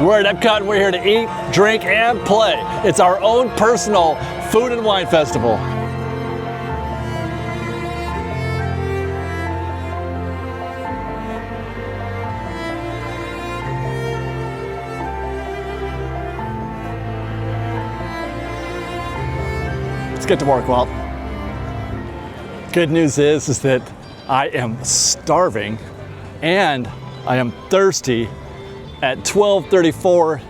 We're at Epcot and we're here to eat, drink, and play. It's our own personal food and wine festival. Let's get to work, Walt. Good news is that I am starving and I am thirsty at 12:34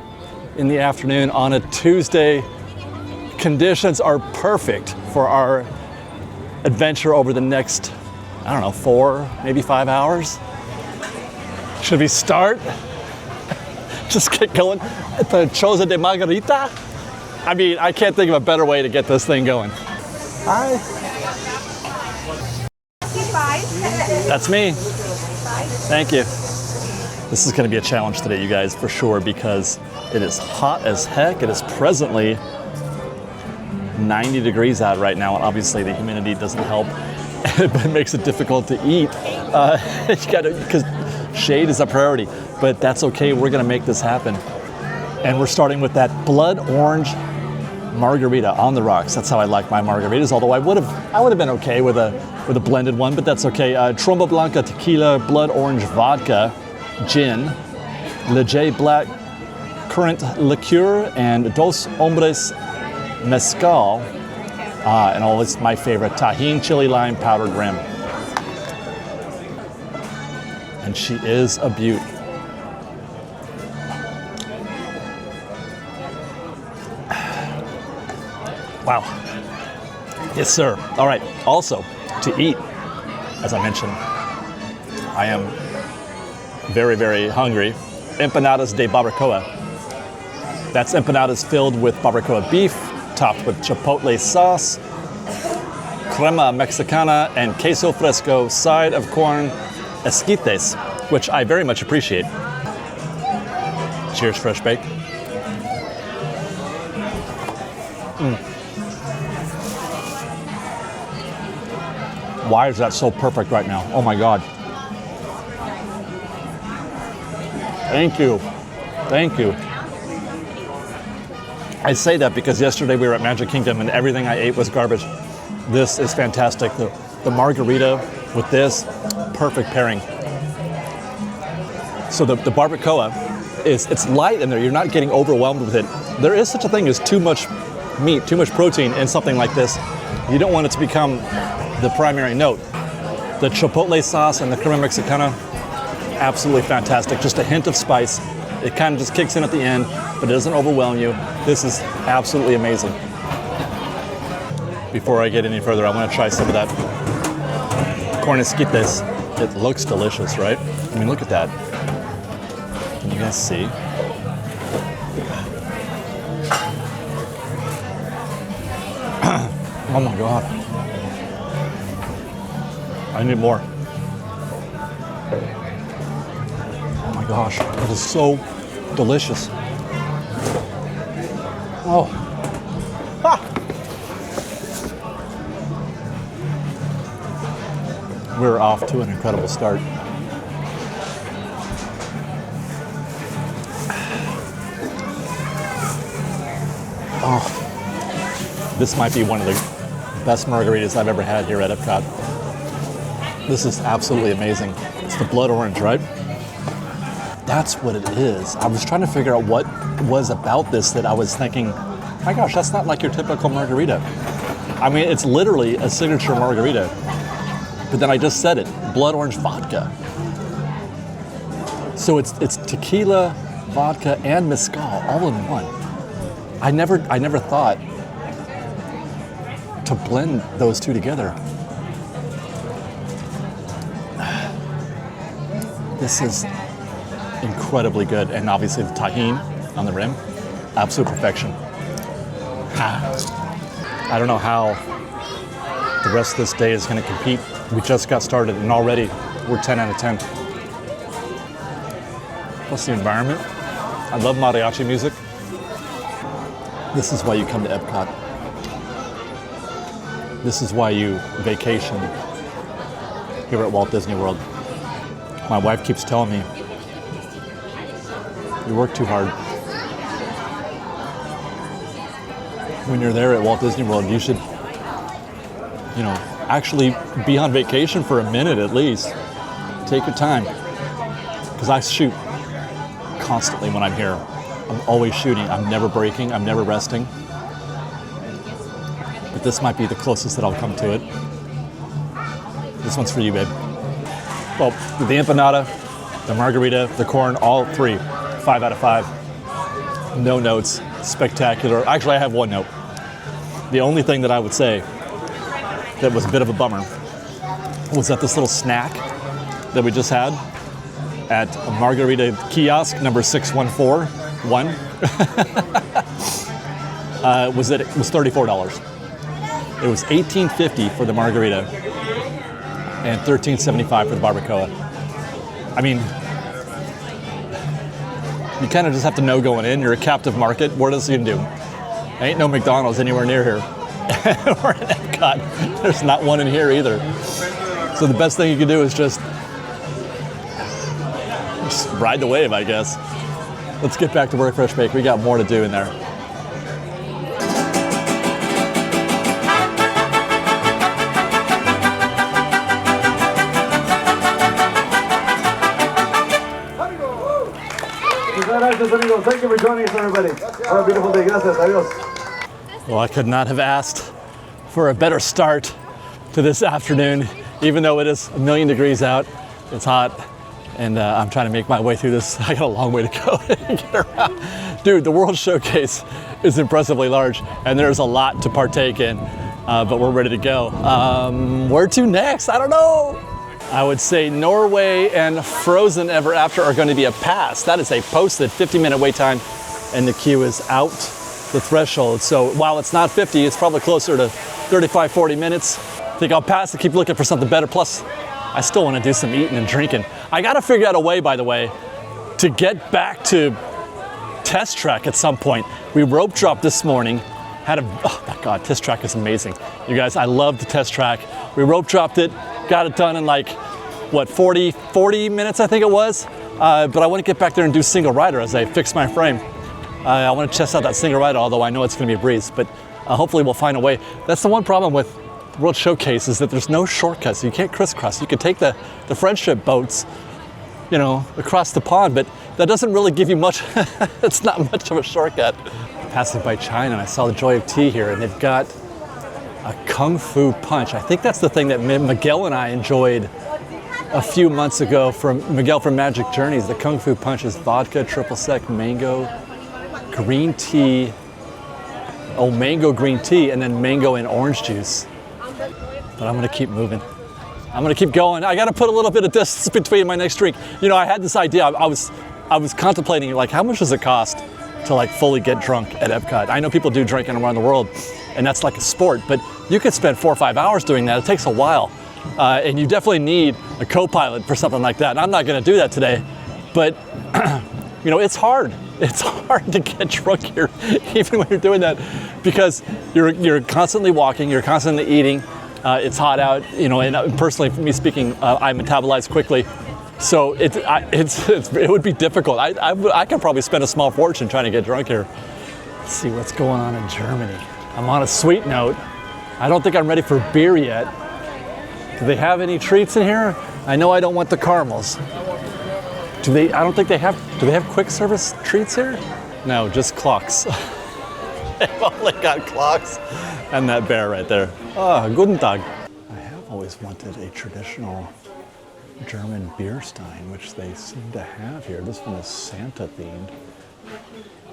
in the afternoon on a Tuesday. Conditions are perfect for our adventure over the next, I don't know, 4, maybe 5 hours. Should we start? Just get going at the Choza de Margarita? I mean, I can't think of a better way to get this thing going. Hi. That's me. Thank you. This is going to be a challenge today, you guys, for sure, because it is hot as heck. It is presently 90 degrees out right now, and obviously the humidity doesn't help. It makes it difficult to eat. Because shade is a priority, but that's okay. We're going to make this happen. And we're starting with that blood orange margarita on the rocks. That's how I like my margaritas, although I would have been okay with a blended one, but that's okay. Tromba Blanca tequila, blood orange vodka, gin, Leger black currant liqueur, and Dos Hombres mezcal, and all this, my favorite, Tajín chili lime powdered rim. And she is a beaut. Wow. Yes, sir. All right. Also, to eat, as I mentioned, I am very, very hungry. Empanadas de barbacoa. That's empanadas filled with barbacoa beef, topped with chipotle sauce, crema mexicana, and queso fresco, side of corn esquites, which I very much appreciate. Cheers, fresh bake. Why is that so perfect right now? Oh my God. Thank you. Thank you. I say that because yesterday we were at Magic Kingdom and everything I ate was garbage. This is fantastic. The margarita with this, perfect pairing. So the barbacoa it's light in there. You're not getting overwhelmed with it. There is such a thing as too much meat, too much protein in something like this. You don't want it to become the primary note. The chipotle sauce and the crema mexicana, absolutely fantastic. Just a hint of spice. It kind of just kicks in at the end, but it doesn't overwhelm you. This is absolutely amazing. Before I get any further, I want to try some of that corn esquites. It looks delicious, right? I mean, look at that. Can you guys see? Oh my God. I need more. Oh my gosh, it is so delicious. Oh. Ah. We're off to an incredible start. Oh. This might be one of the best margaritas I've ever had here at Epcot. This is absolutely amazing. It's the blood orange, right? That's what it is. I was trying to figure out what was about this that I was thinking, my gosh, that's not like your typical margarita. I mean, it's literally a signature margarita. But then I just said it, blood orange vodka. So it's tequila, vodka, and mezcal all in one. I never thought to blend those two together. This is incredibly good, and obviously the tahini on the rim, absolute perfection. I don't know how the rest of this day is going to compete. We just got started, and already we're 10 out of 10. Plus the environment. I love mariachi music. This is why you come to Epcot. This is why you vacation here at Walt Disney World. My wife keeps telling me, You work too hard. When you're there at Walt Disney World, you should, you know, actually be on vacation for a minute at least. Take your time. Because I shoot constantly when I'm here. I'm always shooting. I'm never breaking. I'm never resting. But this might be the closest that I'll come to it. This one's for you, babe. Well, the empanada, the margarita, the corn, all three, 5 out of 5. No notes, spectacular. Actually, I have one note. The only thing that I would say that was a bit of a bummer was that this little snack that we just had at a margarita kiosk number 6141 was that it was $34. It was $18.50 for the margarita and $13.75 for the barbacoa. I mean, you kind of just have to know going in. You're a captive market. What else are you gonna do? Ain't no McDonald's anywhere near here. Or an Epcot. There's not one in here either. So the best thing you can do is just ride the wave, I guess. Let's get back to Work Fresh Bake. We got more to do in there. Thank you for joining us, everybody. Have a beautiful day. Gracias. Adios. Well, I could not have asked for a better start to this afternoon, even though it is a million degrees out. It's hot, and I'm trying to make my way through this. I got a long way to go to get around. Dude, the World Showcase is impressively large, and there's a lot to partake in, but we're ready to go. Where to next? I don't know. I would say Norway and Frozen Ever After are going to be a pass. That is a posted 50-minute wait time, and the queue is out the threshold. So while it's not 50, it's probably closer to 35, 40 minutes. I think I'll pass and keep looking for something better. Plus, I still want to do some eating and drinking. I got to figure out a way, by the way, to get back to Test Track at some point. We rope dropped this morning. Oh my God, Test Track is amazing. You guys, I love the Test Track. We rope dropped it, got it done in like, what, 40 minutes, I think it was. But I want to get back there and do single rider as I fix my frame. I want to test out that single rider, although I know it's going to be a breeze, but hopefully we'll find a way. That's the one problem with World Showcase is that there's no shortcuts. You can't crisscross. You can take the friendship boats, you know, across the pond, but that doesn't really give you much. It's not much of a shortcut. Passing by China, and I saw the Joy of Tea here, and they've got a Kung Fu Punch. I think that's the thing that Miguel and I enjoyed a few months ago from Miguel from Magic Journeys. The Kung Fu Punch is vodka, triple sec, mango, green tea, mango green tea, and then mango and orange juice. But I'm gonna keep moving. I'm gonna keep going. I gotta put a little bit of distance between my next drink. You know, I had this idea. I was contemplating, like, how much does it cost to like fully get drunk at Epcot? I know people do drinking around the world, and that's like a sport, but you could spend 4 or 5 hours doing that. It takes a while, and you definitely need a co-pilot for something like that. And I'm not gonna do that today, but you know, it's hard. It's hard to get drunk here, even when you're doing that, because you're constantly walking, you're constantly eating. It's hot out, you know, and personally, for me speaking, I metabolize quickly. So it would be difficult. I could probably spend a small fortune trying to get drunk here. Let's see what's going on in Germany. I'm on a sweet note. I don't think I'm ready for beer yet. Do they have any treats in here? I know I don't want the caramels. Do they have quick service treats here? No, just clocks. They've only got clocks and that bear right there. Ah, guten Tag. I have always wanted a traditional German beer stein, which they seem to have here. This one is Santa themed.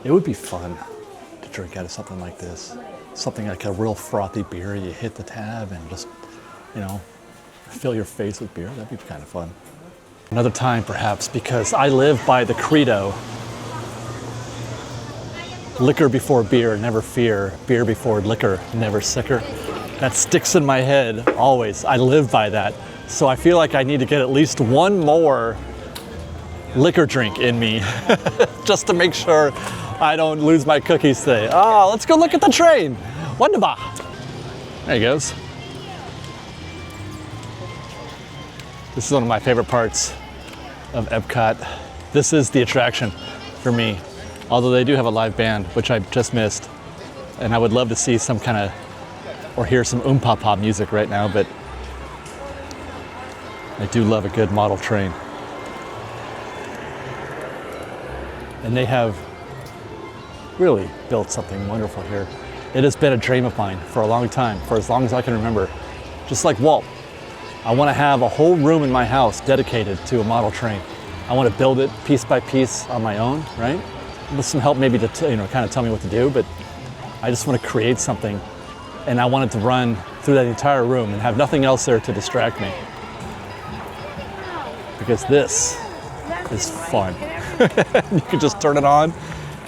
It would be fun to drink out of something like this. Something like a real frothy beer. You hit the tab and just, you know, fill your face with beer. That'd be kind of fun. Another time, perhaps, because I live by the credo, liquor before beer, never fear. Beer before liquor, never sicker. That sticks in my head always. I live by that. So I feel like I need to get at least one more liquor drink in me just to make sure I don't lose my cookies today. Oh, let's go look at the train. Wunderbar. There he goes. This is one of my favorite parts of Epcot. This is the attraction. for me. Although they do have a live band, which I just missed. And I would love to see some kind of, or hear some pop music right now, but I do love a good model train. And they have really built something wonderful here. It has been a dream of mine for a long time, for as long as I can remember. Just like Walt, I want to have a whole room in my house dedicated to a model train. I want to build it piece by piece on my own, right? With some help maybe to kind of tell me what to do, but I just want to create something, and I want it to run through that entire room and have nothing else there to distract me. Because this is fun. You could just turn it on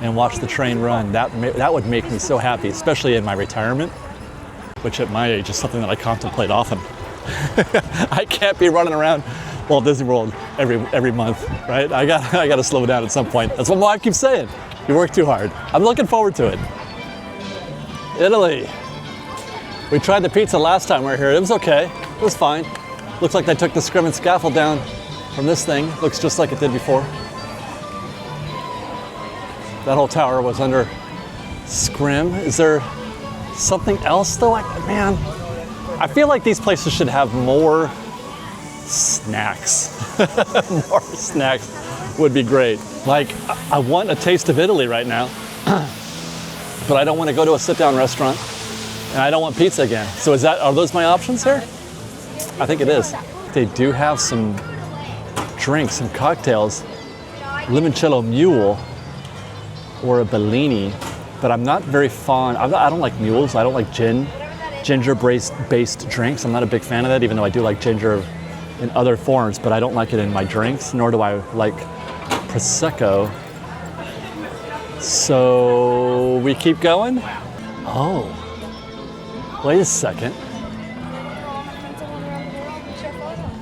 and watch the train run. That would make me so happy, especially in my retirement, which at my age is something that I contemplate often. I can't be running around Walt Disney World every month, right? I got to slow down at some point. That's what my wife keeps saying. You work too hard. I'm looking forward to it. Italy. We tried the pizza last time we were here. It was okay. It was fine. Looks like they took the scrim and scaffold down from this thing. Looks just like it did before. That whole tower was under scrim. Is there something else though? Man, I feel like these places should have more snacks. More snacks would be great. Like, I want a taste of Italy right now, but I don't want to go to a sit-down restaurant, and I don't want pizza again. So are those my options here? I think it is. They do have some drinks, some cocktails. Limoncello Mule or a Bellini, but I'm not very fond. I don't like mules. I don't like ginger-based drinks. I'm not a big fan of that, even though I do like ginger in other forms, but I don't like it in my drinks, nor do I like Prosecco. So we keep going? Oh, wait a second.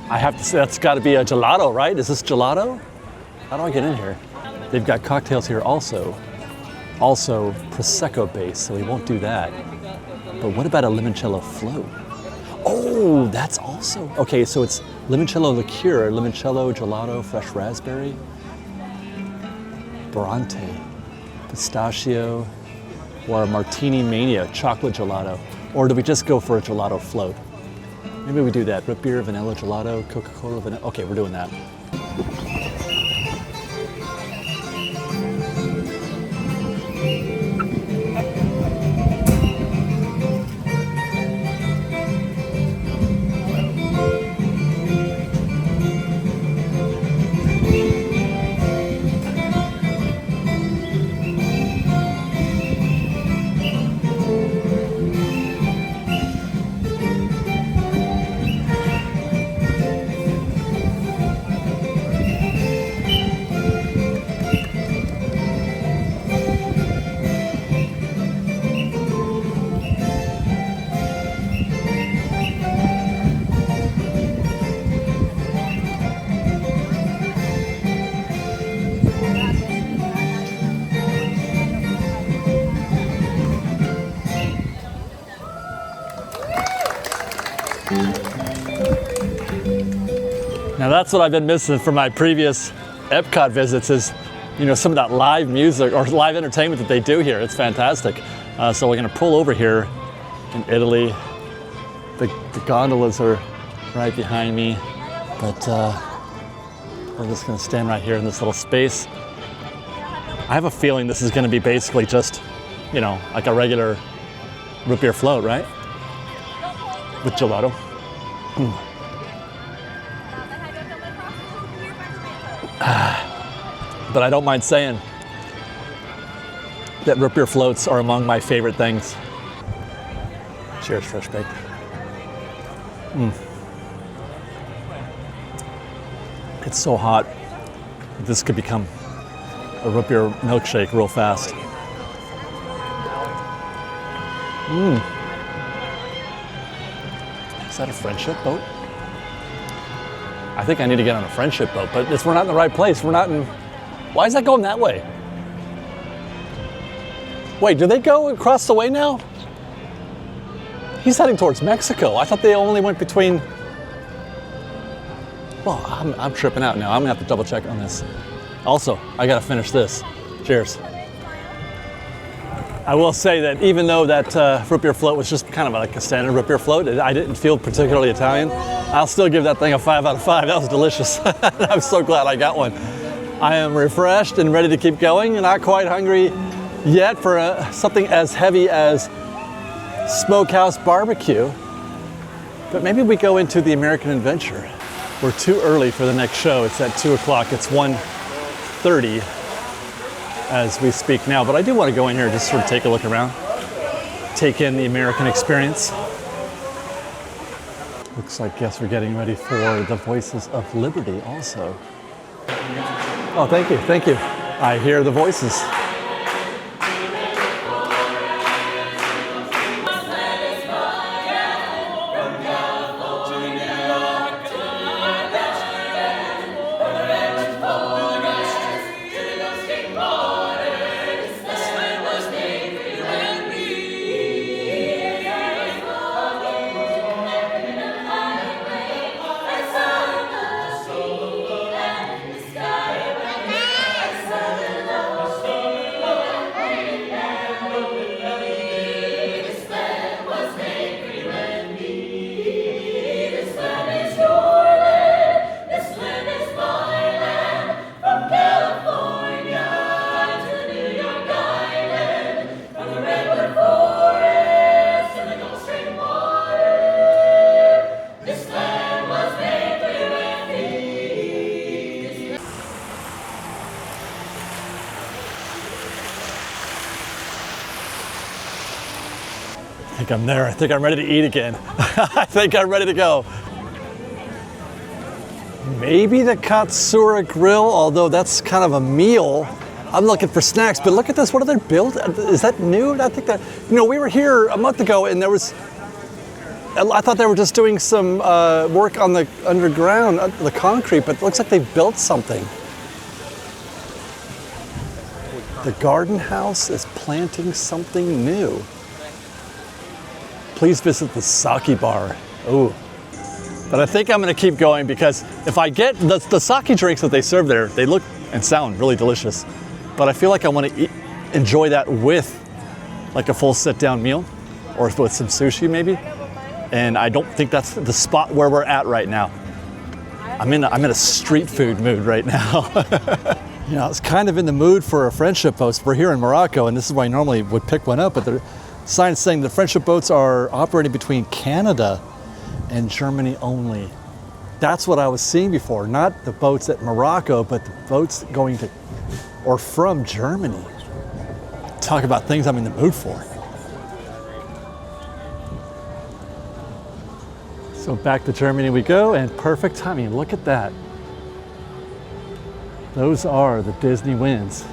I have to say, that's gotta be a gelato, right? Is this gelato? How do I get in here? They've got cocktails here also Prosecco based, so we won't do that. But what about a limoncello float? Oh, that's also, okay, so it's limoncello liqueur, limoncello, gelato, fresh raspberry, Bronte, pistachio, or a martini mania, chocolate gelato. Or do we just go for a gelato float? Maybe we do that, root beer, vanilla gelato, Coca-Cola, vanilla. Okay, we're doing that. Now that's what I've been missing from my previous Epcot visits is, some of that live music or live entertainment that they do here. It's fantastic. So we're gonna pull over here in Italy. The gondolas are right behind me, but we're just gonna stand right here in this little space. I have a feeling this is gonna be basically just, like a regular root beer float, right? With gelato. But I don't mind saying that root beer floats are among my favorite things. Cheers, fresh baked. It's so hot. This could become a root beer milkshake real fast. Is that a friendship boat? I think I need to get on a friendship boat, but we're not in the right place. We're not in. Why is that going that way? Wait, do they go across the way now? He's heading towards Mexico. I thought they only went between. Well, I'm tripping out now. I'm gonna have to double check on this. Also, I gotta finish this. Cheers. I will say that even though that root beer float was just kind of like a standard root beer float, I didn't feel particularly Italian. I'll still give that thing a 5 out of 5. That was delicious. I'm so glad I got one. I am refreshed and ready to keep going, and not quite hungry yet for something as heavy as smokehouse barbecue. But maybe we go into the American Adventure. We're too early for the next show. It's at 2 o'clock. It's 1:30 as we speak now. But I do want to go in here and just sort of take a look around, take in the American experience. Looks like, yes, we're getting ready for the Voices of Liberty also. Oh, thank you, thank you. I hear the voices. I think I'm there. I think I'm ready to eat again. I think I'm ready to go. Maybe the Katsura Grill, although that's kind of a meal. I'm looking for snacks, but look at this. What are they built? Is that new? I think that, we were here a month ago and I thought they were just doing some work on the underground, the concrete, but it looks like they built something. The garden house is planting something new. Please visit the sake bar. Ooh. But I think I'm gonna keep going because if I get the sake drinks that they serve there, they look and sound really delicious. But I feel like I wanna enjoy that with like a full sit-down meal or with some sushi maybe. And I don't think that's the spot where we're at right now. I'm in a street food mood right now. I was kind of in the mood for a friendship post. We're here in Morocco, and this is why I normally would pick one up, but the sign saying the friendship boats are operating between Canada and Germany only. That's what I was seeing before, not the boats at Morocco, but the boats going to or from Germany. Talk about things I'm in the mood for. So back to Germany we go, and perfect timing. Look at that. Those are the Disney winds.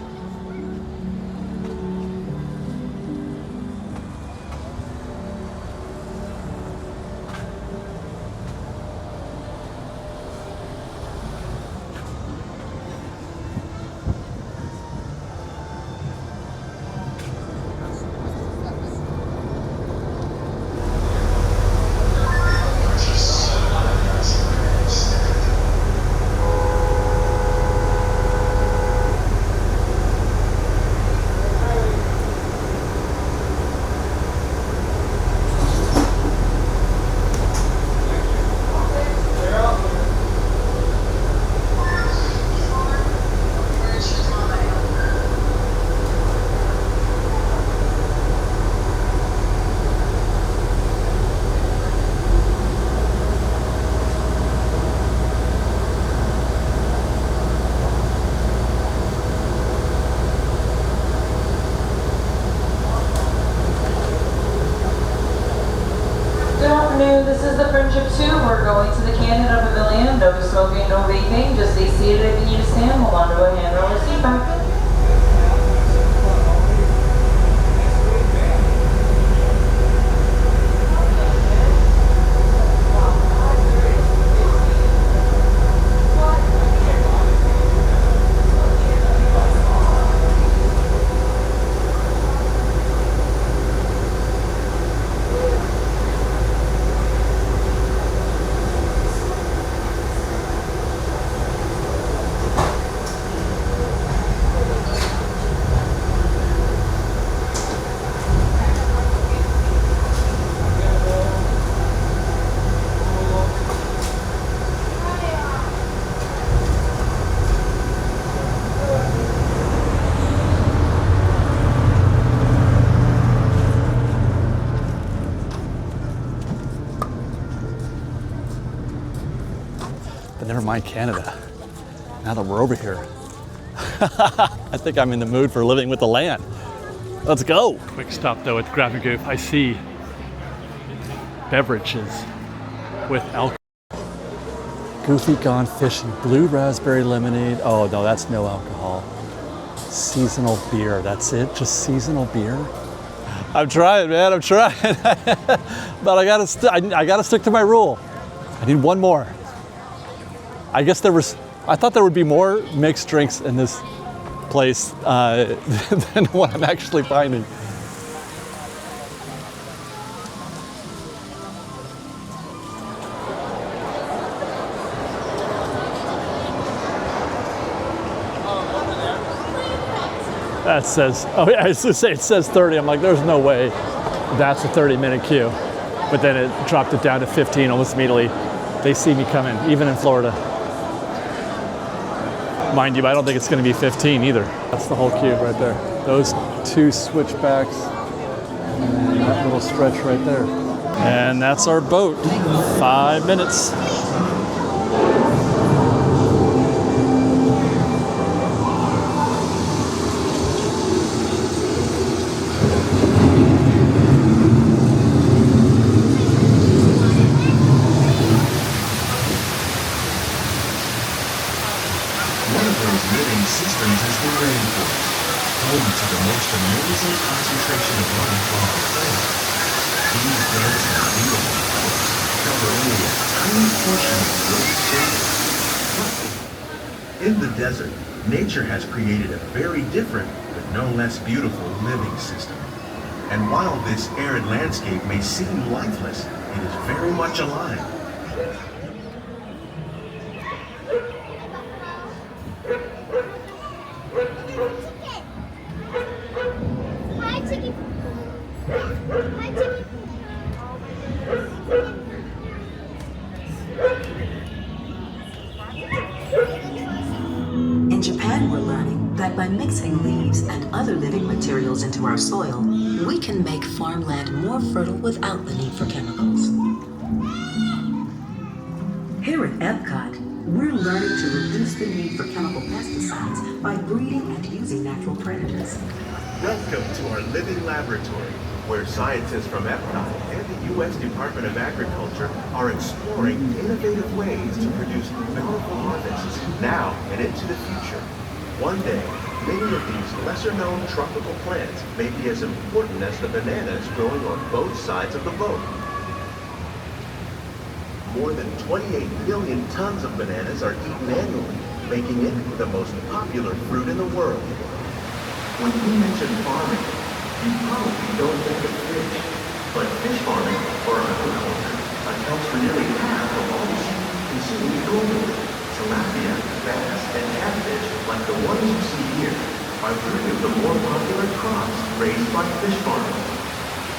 This is the Friendship 2. We're going to the Canada Pavilion. No smoking, no vaping. Just stay seated if you need to stand. Hold on to a handrail or seat back. never mind Canada. Now that we're over here, I think I'm in the mood for living with the land. Let's go. Quick stop though at Grab and Goof. I see beverages with alcohol. Goofy Gone Fishing, blue raspberry lemonade. Oh no, that's no alcohol. Seasonal beer, that's it? Just seasonal beer? I'm trying, man, I'm trying. But I gotta stick to my rule. I need one more. I thought there would be more mixed drinks in this place than what I'm actually finding. That says, oh yeah, I was gonna say it says 30. I'm like, there's no way that's a 30-minute queue. But then it dropped it down to 15 almost immediately. They see me coming, even in Florida. Mind you, I don't think it's gonna be 15 either. That's the whole queue right there. Those two switchbacks, and that little stretch right there. And that's our boat, 5 minutes. In the desert, nature has created a very different, but no less beautiful living system. And while this arid landscape may seem lifeless, it is very much alive. In Japan, we're learning that by mixing leaves and other living materials into our soil, we can make farmland more fertile without the need for chemicals. Here at Epcot, we're learning to reduce the need for chemical pesticides by breeding and using natural predators. Welcome to our living laboratory, where scientists from Epcot and the U.S. Department of Agriculture are exploring innovative ways to produce bountiful harvests now and into the future. One day, many of these lesser-known tropical plants may be as important as the bananas growing on both sides of the boat. More than 28 billion tons of bananas are eaten annually, making it the most popular fruit in the world. When we mention farming, you probably don't think of fish, but fish farming, or aquaculture, accounts for nearly half of all the seafood consumed globally. Tilapia, bass, and catfish, like the ones you see here, are three of the more popular crops raised by fish farming.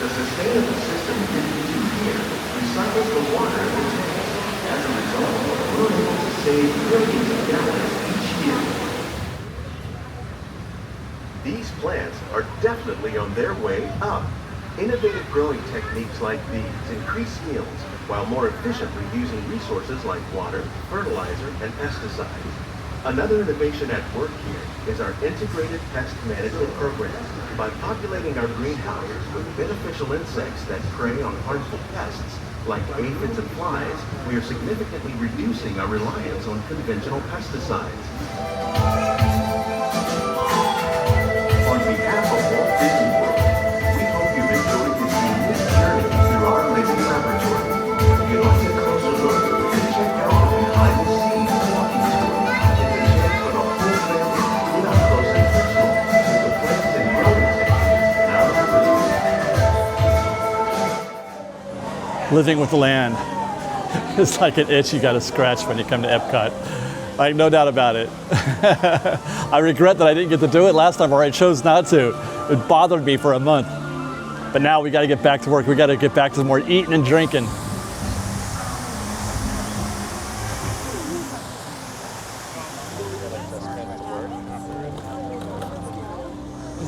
The sustainable system used here recycles the water in the tanks. As a result, we're able to save millions of gallons each year. These plants are definitely on their way up. Innovative growing techniques like these increase yields while more efficiently using resources like water, fertilizer, and pesticides. Another innovation at work here is our integrated pest management program. By populating our greenhouses with beneficial insects that prey on harmful pests like aphids and flies, we are significantly reducing our reliance on conventional pesticides. On behalf of Walt Disney World, we hope you've enjoyed this unique journey through our living laboratory. If you'd like a closer look, then check out the behind-the-scenes walking tour. It's a chance for the whole family to get up close and personal with the plants and growing techniques in our laboratory. Living with the land. It's like an itch you gotta scratch when you come to Epcot. Like, no doubt about it. I regret that I didn't get to do it last time, or I chose not to. It bothered me for a month. But now we gotta get back to work. We gotta get back to more eating and drinking.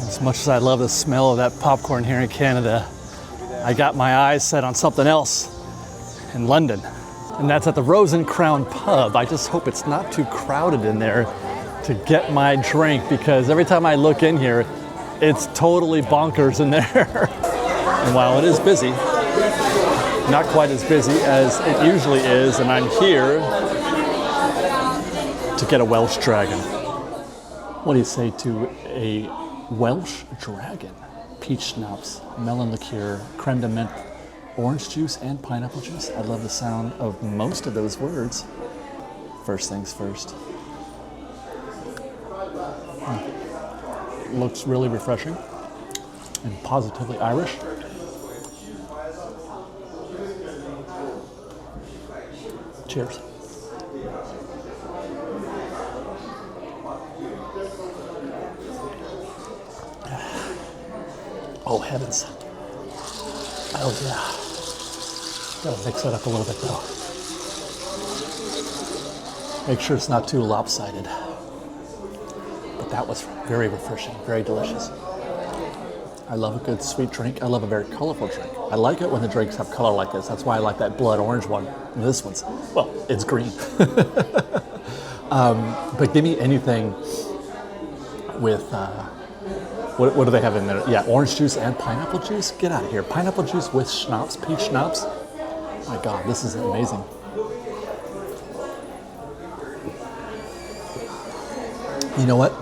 As much as I love the smell of that popcorn here in Canada, I got my eyes set on something else in London. And that's at the Rose and Crown Pub. I just hope it's not too crowded in there to get my drink, because every time I look in here, it's totally bonkers in there. And while it is busy, not quite as busy as it usually is, and I'm here to get a Welsh dragon. What do you say to a Welsh dragon? Peach schnapps, melon liqueur, creme de menthe, orange juice, and pineapple juice. I love the sound of most of those words. First things first. Looks really refreshing and positively Irish. Cheers. Oh heavens. Oh yeah. Gotta mix that up a little bit though. Make sure it's not too lopsided. But that was very refreshing, very delicious. I love a good sweet drink. I love a very colorful drink. I like it when the drinks have color like this. That's why I like that blood orange one. And this one's, well, it's green. But give me anything with, what do they have in there? Yeah, orange juice and pineapple juice. Get out of here. Pineapple juice with schnapps, peach schnapps. My God, this is amazing. You know what?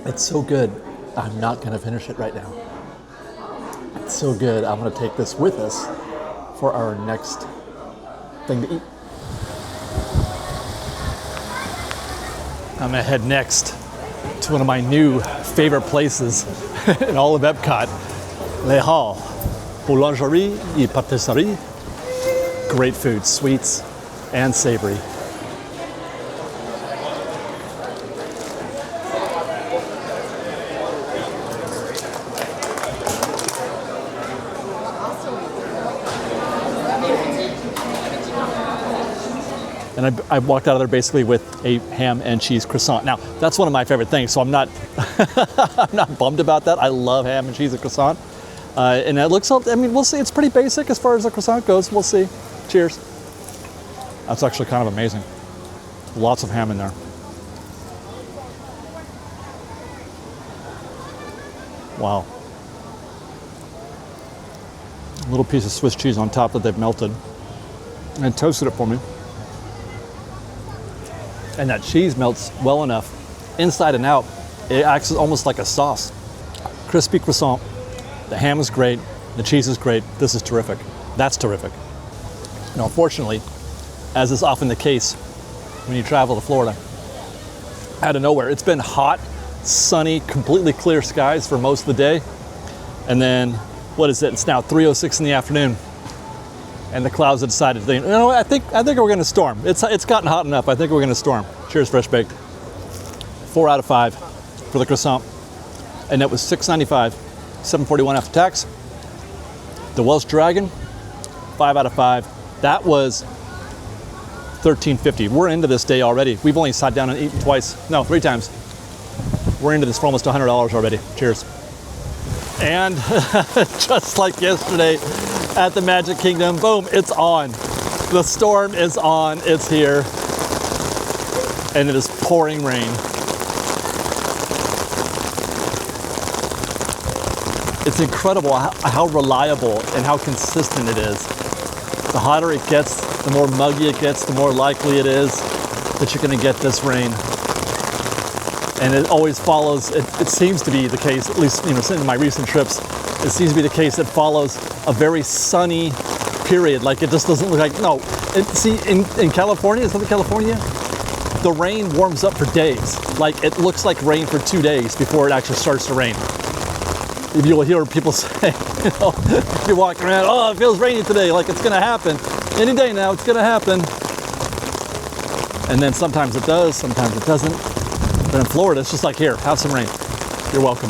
It's so good. I'm not going to finish it right now. It's so good. I'm going to take this with us for our next thing to eat. I'm going to head next to one of my new favorite places in all of Epcot, Les Halles, Boulangerie et Pâtisserie. Great food, sweets and savory. And I walked out of there basically with a ham and cheese croissant. Now, that's one of my favorite things, so I'm not I'm not bummed about that. I love ham and cheese and croissant. And it looks, I mean, we'll see. It's pretty basic as far as the croissant goes. We'll see. Cheers. That's actually kind of amazing. Lots of ham in there. Wow. A little piece of Swiss cheese on top that they've melted and toasted it for me. And that cheese melts well enough, inside and out. It acts almost like a sauce. Crispy croissant. The ham is great. The cheese is great. This is terrific. That's terrific. Now, unfortunately, as is often the case when you travel to Florida, out of nowhere, it's been hot, sunny, completely clear skies for most of the day. And then, what is it? It's now 3:06 in the afternoon. And the clouds have decided, you know, I think we're going to storm. It's gotten hot enough. I think we're going to storm. Cheers, Fresh Baked. 4 out of 5 for the croissant, and that was $6.95, $7.41 after tax. The Welsh Dragon, 5 out of 5. That was $13.50. We're into this day already. We've only sat down and eaten three times. We're into this for almost $100 already. Cheers. And just like yesterday, at the Magic Kingdom, boom, it's on. The storm is on, it's here, and it is pouring rain. It's incredible how reliable and how consistent it is. The hotter it gets, the more muggy it gets, the more likely it is that you're gonna get this rain. And it always follows, it seems to be the case, at least in my recent trips, it seems to be the case that follows a very sunny period. Like, it just doesn't look like, no. In California, Southern California, the rain warms up for days. Like, it looks like rain for 2 days before it actually starts to rain. You'll hear people say, if you're walking around, oh, it feels rainy today, like it's gonna happen. Any day now, it's gonna happen. And then sometimes it does, sometimes it doesn't. But in Florida, it's just like, here, have some rain. You're welcome.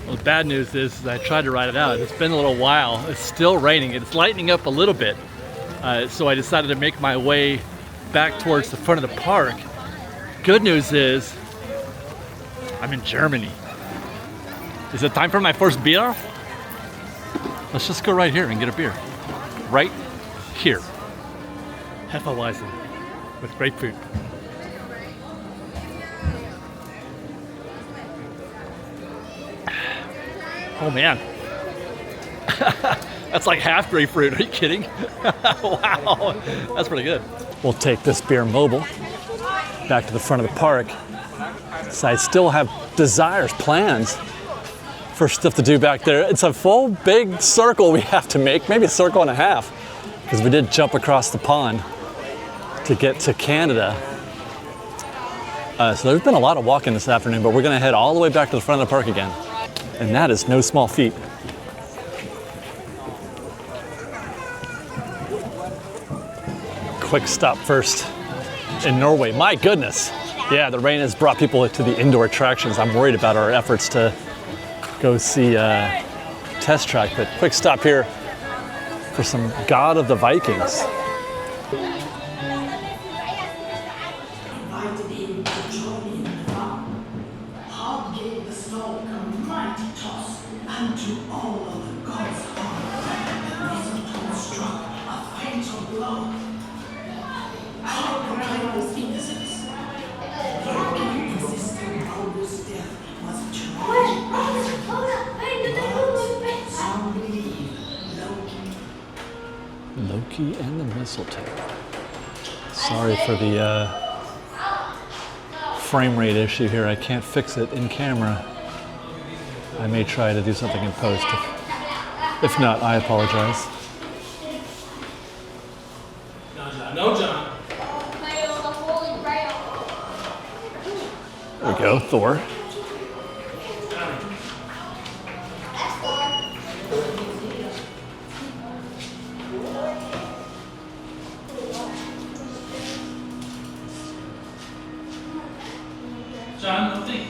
Well, the bad news is I tried to ride it out. It's been a little while. It's still raining. It's lightening up a little bit. So I decided to make my way back towards the front of the park. Good news is I'm in Germany. Is it time for my first beer? Let's just go right here and get a beer. Right here. Hefeweizen with grapefruit. Oh man. That's like half grapefruit. Are you kidding? Wow. That's pretty good. We'll take this beer mobile back to the front of the park. So I still have desires, plans for stuff to do back there. It's a full big circle we have to make, maybe a circle and a half, because we did jump across the pond to get to Canada. So there's been a lot of walking this afternoon, but we're gonna head all the way back to the front of the park again. And that is no small feat. Quick stop first in Norway. My goodness. Yeah, the rain has brought people to the indoor attractions. I'm worried about our efforts to go see Test Track, but quick stop here for some God of the Vikings. Loki and the mistletoe. Sorry for the frame rate issue here. I can't fix it in camera. I may try to do something in post. If not, I apologize. No, John. There we go, Thor. John, nothing.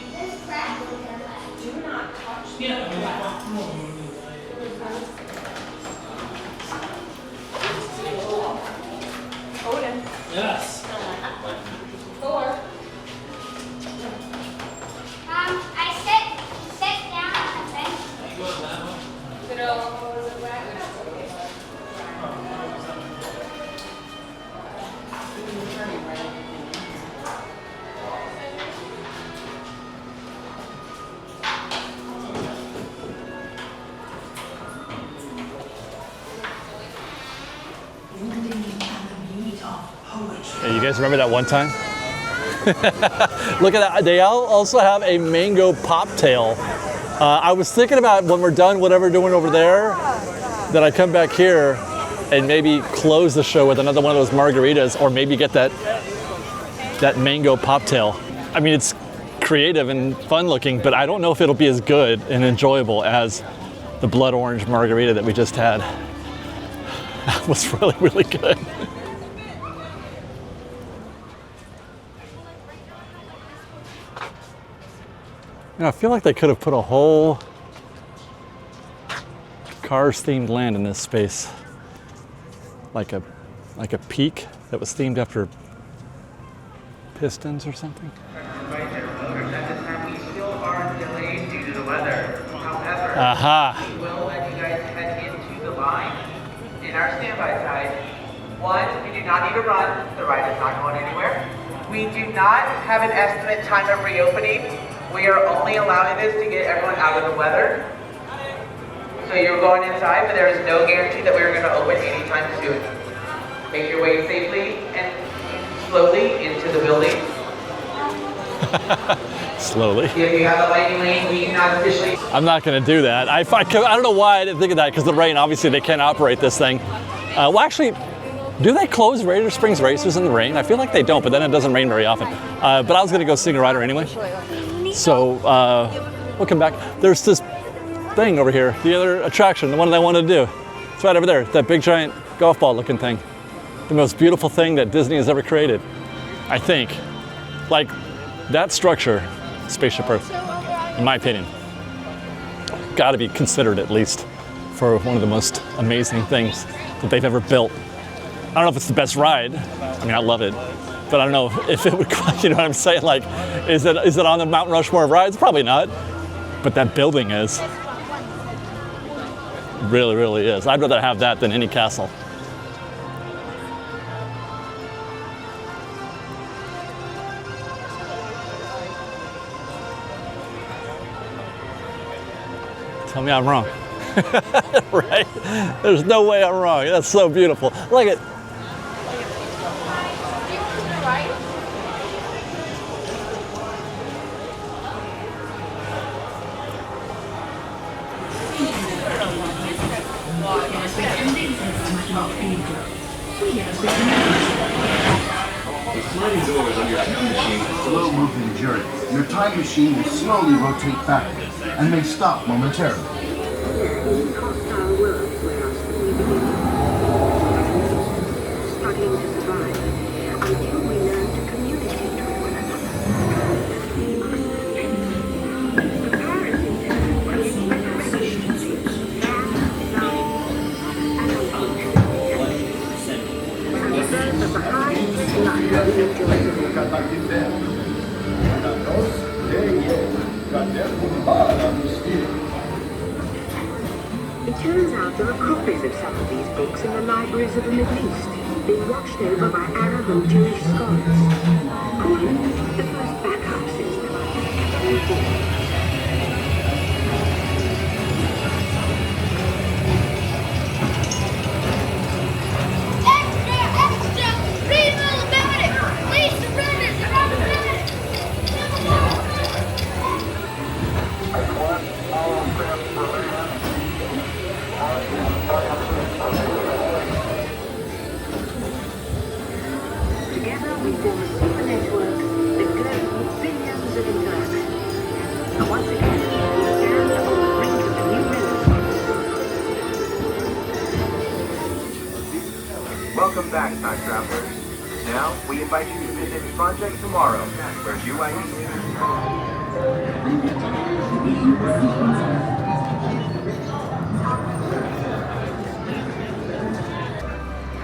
Do not touch. Yeah. Odin. Yes. Thor. I sit down on the bench. You go that way. But was it wet? Hey, you guys remember that one time? Look at that. They also have a mango poptail. I was thinking about when we're done, whatever we're doing over there, that I come back here and maybe close the show with another one of those margaritas, or maybe get that mango poptail. I mean, it's creative and fun looking, but I don't know if it'll be as good and enjoyable as the blood orange margarita that we just had. That was really, really good. You know, I feel like they could have put a whole Cars-themed land in this space, like a peak that was themed after Pistons or something. Aha. We will let you guys head into the line. In our standby side, one, we do not need to run. The ride is not going anywhere. We do not have an estimate time of reopening. We are only allowing this to get everyone out of the weather. So you're going inside, but there is no guarantee that we're going to open anytime soon. Make your way safely and slowly into the building. Slowly. If you have a lighting lane, we cannot officially. I'm not going to do that. I don't know why I didn't think of that, because the rain, obviously they can't operate this thing. Well, actually, do they close Radiator Springs races in the rain? I feel like they don't, but then it doesn't rain very often. But I was going to go sing a rider anyway. So we'll come back. There's this thing over here, the other attraction, the one that I wanted to do. It's right over there, that big giant golf ball looking thing. The most beautiful thing that Disney has ever created, I think. Like that structure, Spaceship Earth, in my opinion, got to be considered at least for one of the most amazing things that they've ever built. I don't know if it's the best ride. I mean, I love it. But I don't know if it would, you know what I'm saying? Like, is it on the Mount Rushmore of rides? Probably not. But that building is. Really, really is. I'd rather have that than any castle. Tell me I'm wrong. Right? There's no way I'm wrong. That's so beautiful. Look at. The sliding doors on your time machine are slow-moving journey. Your time machine will slowly rotate backwards and may stop momentarily. Hostile worlds where our story begins. Struggling to survive until we learn to communicate with one another. It turns out there are copies of some of these books in the libraries of the Middle East, being watched over by Arab and Jewish scholars. Quran, the first backup system. Together we form a super network that glows with billions of interactions. And once again, we stand on the brink of a new renaissance. Welcome back, time travelers. Now, we invite you to visit Project Tomorrow, where UIE...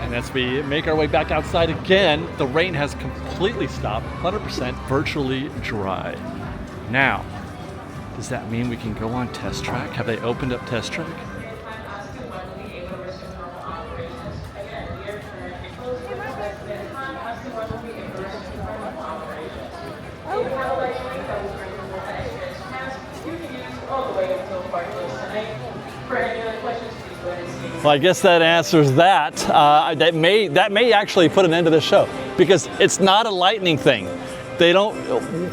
And as we make our way back outside again, the rain has completely stopped, 100% virtually dry. Now, does that mean we can go on test track? Have they opened up test track? Well, I guess that answers that. That may actually put an end to the show because it's not a lightning thing. They don't.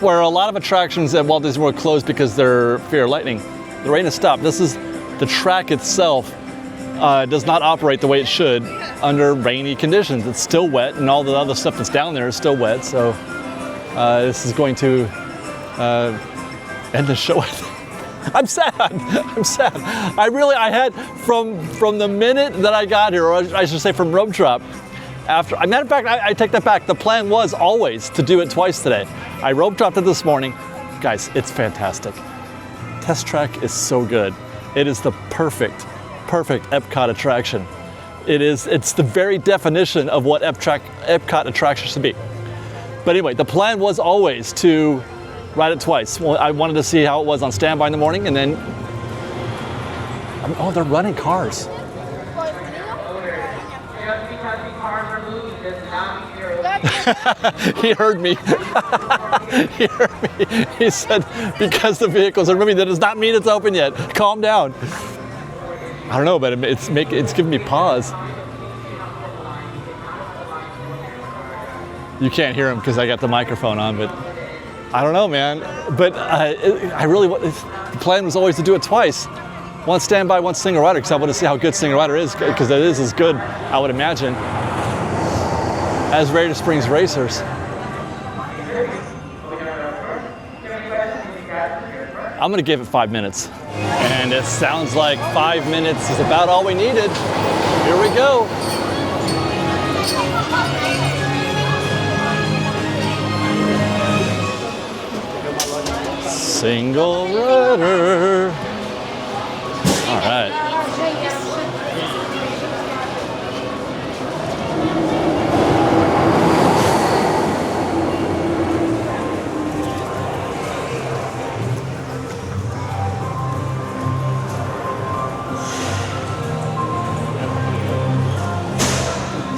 Where a lot of attractions at Walt Disney World closed because they're fear of lightning. The rain has stopped. This is the track itself does not operate the way it should under rainy conditions. It's still wet, and all the other stuff that's down there is still wet. So this is going to end the show. I'm sad. I'm sad. I had from the minute that I got here, or I should say from rope drop. After, matter of fact, I take that back. The plan was always to do it twice today. I rope dropped it this morning. Guys, it's fantastic. Test track is so good. It is the perfect Epcot attraction. It's the very definition of what Epcot attraction should be. But anyway, the plan was always to ride it twice. Well, I wanted to see how it was on standby in the morning, and then, oh, they're running cars. He heard me. He heard me. He said, because the vehicles are moving, that does not mean it's open yet. Calm down. I don't know, but it's giving me pause. You can't hear him because I got the microphone on, but I don't know, man. But the plan was always to do it twice. One standby, one single rider, because I want to see how good single rider is, because it is as good, I would imagine, as Radiator Springs Racers. I'm going to give it 5 minutes. And it sounds like 5 minutes is about all we needed. Here we go. Single rider. All right.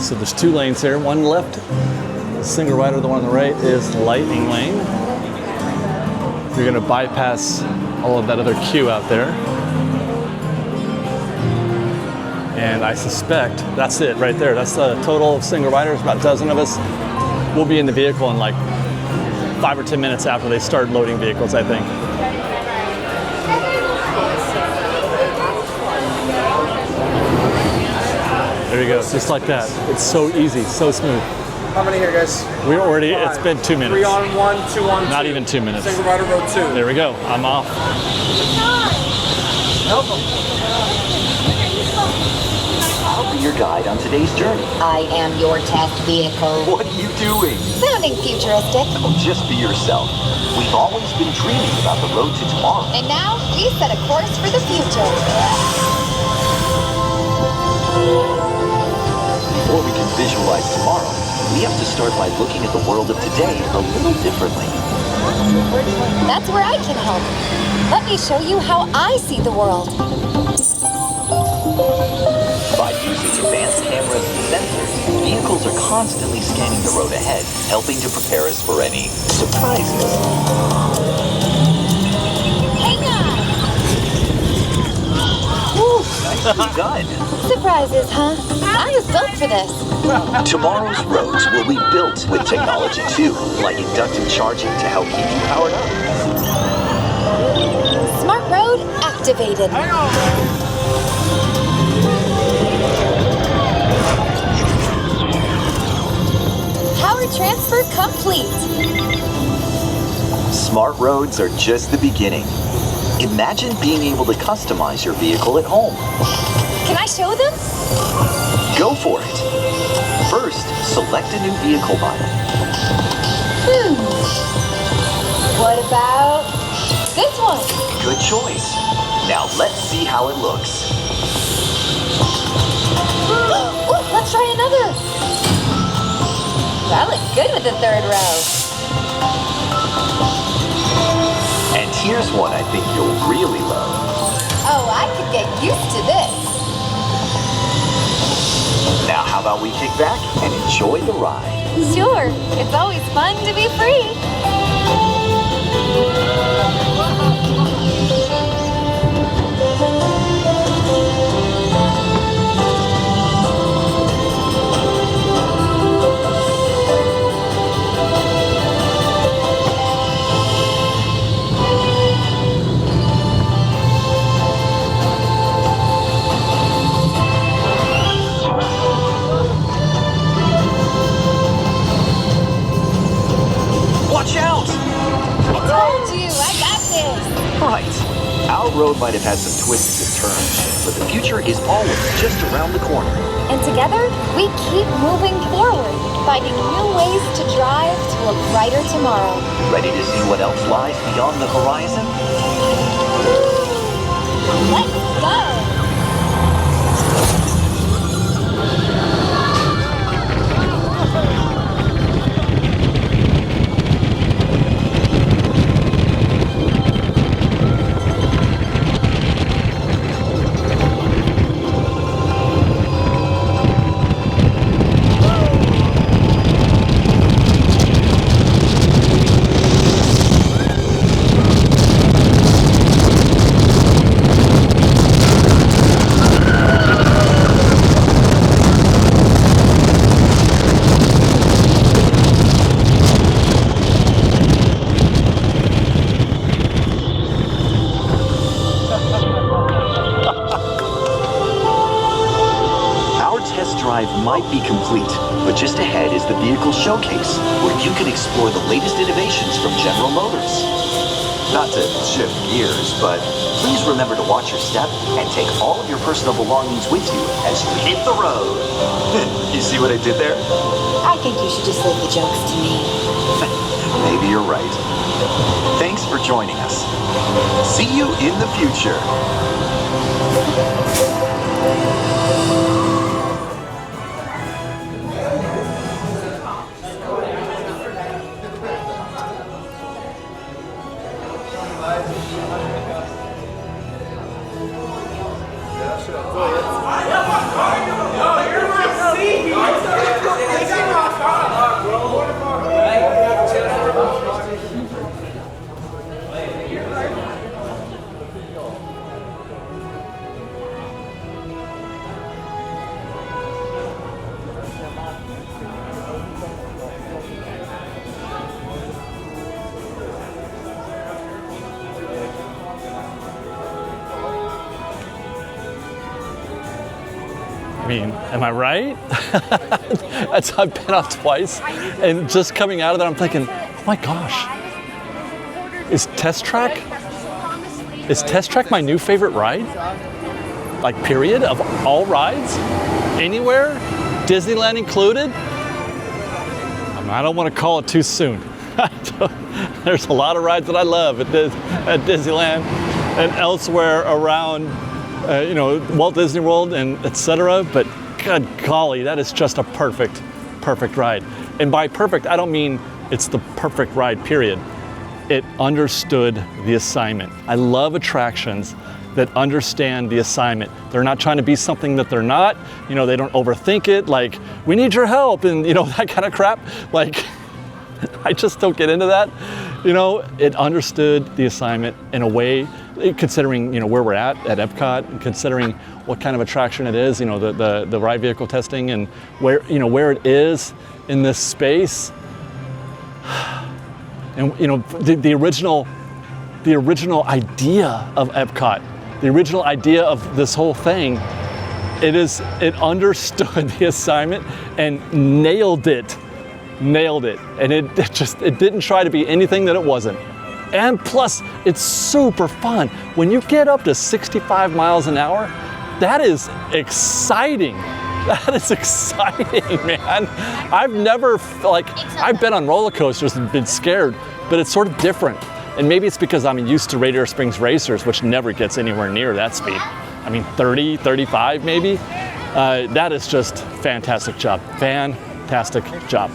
So there's 2 lanes here, one left, single rider, the one on the right is lightning lane. You're gonna bypass all of that other queue out there. And I suspect that's it right there. That's the total of single riders, about a dozen of us. We'll be in the vehicle in like 5 or 10 minutes after they start loading vehicles, I think. There you go, just like that. It's so easy, so smooth. How many here, guys? We're already, it's been 2 minutes. 3 on 1, 2 on 2. Not even 2 minutes. Single rider row 2. There we go, I'm off. Help them. I'll be your guide on today's journey. I am your test vehicle. What are you doing? Sounding futuristic. Oh, just be yourself. We've always been dreaming about the road to tomorrow. And now we set a course for the future. Before we can visualize tomorrow, we have to start by looking at the world of today a little differently. That's where I can help. Let me show you how I see the world. By using advanced cameras and sensors, vehicles are constantly scanning the road ahead, helping to prepare us for any surprises. Hang on! Woo, nicely done. Surprises, huh? I was built for this. Tomorrow's roads will be built with technology too, like inductive charging to help keep you powered up. Smart road activated. Hang on. Power transfer complete. Smart roads are just the beginning. Imagine being able to customize your vehicle at home. Can I show them? Go for it. First, select a new vehicle model. What about this one? Good choice. Now let's see how it looks. Ooh, let's try another. That looks good with the 3rd row. And here's one I think you'll really love. Oh, I could get used to this. Now how about we kick back and enjoy the ride? Sure, it's always fun to be free. Watch out! I told you, I got this. Right. Our road might have had some twists and turns, but the future is always just around the corner. And together, we keep moving forward, finding new ways to drive to a brighter tomorrow. Ready to see what else lies beyond the horizon? Let's go! Might be complete, but just ahead is the vehicle showcase, where you can explore the latest innovations from General Motors. Not to shift gears, but please remember to watch your step and take all of your personal belongings with you as you hit the road. You see what I did there? I think you should just leave the jokes to me. Maybe you're right. Thanks for joining us. See you in the future. Oh, you're my seat. mean, am I right? I've been out twice, and just coming out of there, I'm thinking, oh my gosh, is Test Track my new favorite ride? Like, period, of all rides? Anywhere? Disneyland included? I don't want to call it too soon. There's a lot of rides that I love at Disneyland and elsewhere around, Walt Disney World and etc. But good golly, that is just a perfect ride. And by perfect, I don't mean it's the perfect ride, period. It understood the assignment. I love attractions that understand the assignment. They're not trying to be something that they're not. They don't overthink it, like, we need your help, and that kind of crap. Like, I just don't get into that. It understood the assignment in a way, considering, where we're at Epcot, and considering what kind of attraction it is, the ride vehicle testing, and where it is in this space. And the original idea of Epcot, the original idea of this whole thing, it understood the assignment and nailed it, and it didn't try to be anything that it wasn't. And plus, it's super fun. When you get up to 65 miles an hour, that is exciting. That is exciting, man. I've been on roller coasters and been scared, but it's sort of different. And maybe it's because I'm used to Radiator Springs Racers, which never gets anywhere near that speed. 30, 35 maybe. That is just fantastic job. Fantastic job.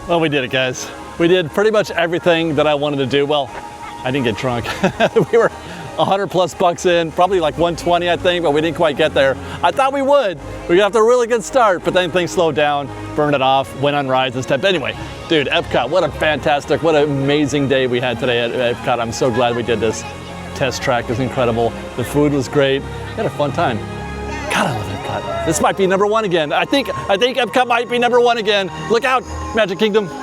Well, we did it, guys. We did pretty much everything that I wanted to do. Well, I didn't get drunk. We were $100+ in, probably like 120, I think, but we didn't quite get there. I thought we would. We got off to a really good start, but then things slowed down, burned it off, went on rides and stuff. But anyway, dude, Epcot, what an amazing day we had today at Epcot. I'm so glad we did this. Test Track is incredible. The food was great. We had a fun time. God, I love Epcot. This might be #1 again. I think Epcot might be #1 again. Look out, Magic Kingdom.